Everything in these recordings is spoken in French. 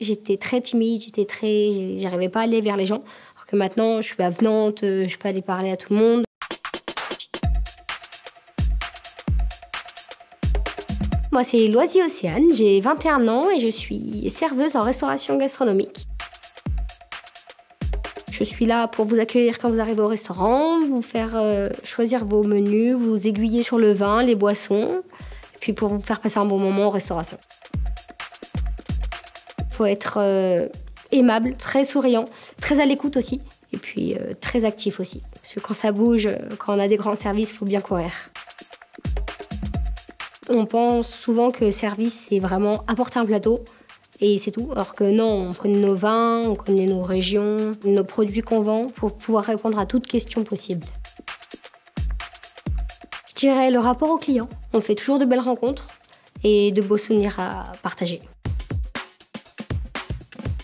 J'étais très timide, j'arrivais pas à aller vers les gens. Alors que maintenant, je suis avenante, je peux aller parler à tout le monde. Moi, c'est Loisy Océane, j'ai 21 ans et je suis serveuse en restauration gastronomique. Je suis là pour vous accueillir quand vous arrivez au restaurant, vous faire choisir vos menus, vous aiguiller sur le vin, les boissons, et puis pour vous faire passer un bon moment en restauration. Il faut être aimable, très souriant, très à l'écoute aussi, et puis très actif aussi. Parce que quand ça bouge, quand on a des grands services, il faut bien courir. On pense souvent que service, c'est vraiment apporter un plateau, et c'est tout. Alors que non, on connaît nos vins, on connaît nos régions, nos produits qu'on vend pour pouvoir répondre à toute question possible. Je dirais le rapport au client. On fait toujours de belles rencontres et de beaux souvenirs à partager.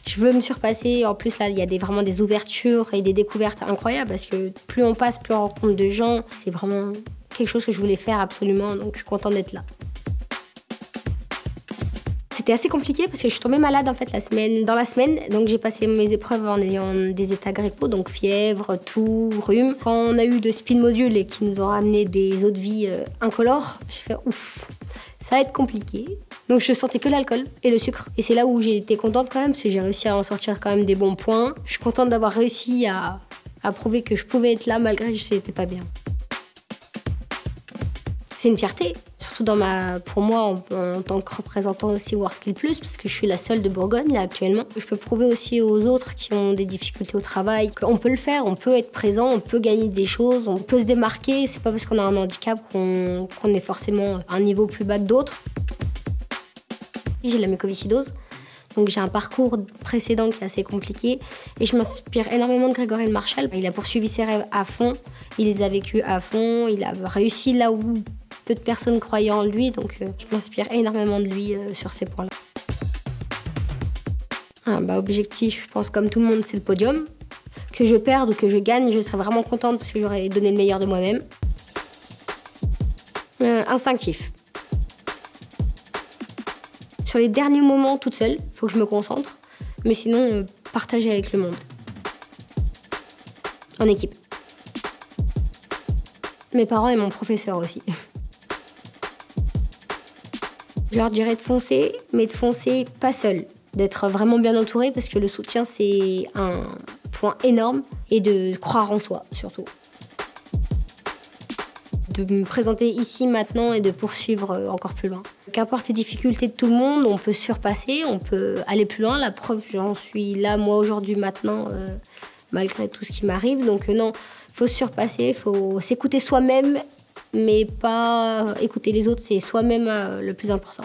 Je veux me surpasser. En plus, là, il y a vraiment des ouvertures et des découvertes incroyables parce que plus on passe, plus on rencontre de gens. C'est vraiment quelque chose que je voulais faire absolument, donc je suis contente d'être là. C'était assez compliqué parce que je suis tombée malade en fait dans la semaine. Donc j'ai passé mes épreuves en ayant des états grippaux, donc fièvre, toux, rhume. Quand on a eu le speed module et qu'ils nous ont ramené des eaux de vie incolores, j'ai fait ouf, ça va être compliqué. Donc je sentais que l'alcool et le sucre. Et c'est là où j'ai été contente quand même parce que j'ai réussi à en sortir quand même des bons points. Je suis contente d'avoir réussi à prouver que je pouvais être là malgré que je n'étais pas bien. C'est une fierté, surtout pour moi en tant que représentant aussi WorldSkills+, parce que je suis la seule de Bourgogne là actuellement. Je peux prouver aussi aux autres qui ont des difficultés au travail qu'on peut le faire, on peut être présent, on peut gagner des choses, on peut se démarquer. C'est pas parce qu'on a un handicap qu'on est forcément à un niveau plus bas que d'autres. J'ai la mucoviscidose, donc j'ai un parcours précédent qui est assez compliqué et je m'inspire énormément de Grégory Marchal. Il a poursuivi ses rêves à fond, il les a vécus à fond, il a réussi là où peu de personnes croyaient en lui, donc je m'inspire énormément de lui sur ces points-là. Objectif, je pense comme tout le monde, c'est le podium. Que je perde ou que je gagne, je serais vraiment contente parce que j'aurais donné le meilleur de moi-même. Instinctif. Sur les derniers moments, toute seule, il faut que je me concentre, mais sinon, partager avec le monde. En équipe. Mes parents et mon professeur aussi. Je leur dirais de foncer, mais de foncer pas seul. D'être vraiment bien entouré parce que le soutien, c'est un point énorme. Et de croire en soi, surtout. De me présenter ici, maintenant et de poursuivre encore plus loin. Qu'importe les difficultés de tout le monde, on peut se surpasser, on peut aller plus loin. La preuve, j'en suis là, moi, aujourd'hui, maintenant, malgré tout ce qui m'arrive. Donc non, il faut se surpasser, il faut s'écouter soi-même, mais pas écouter les autres, c'est soi-même le plus important.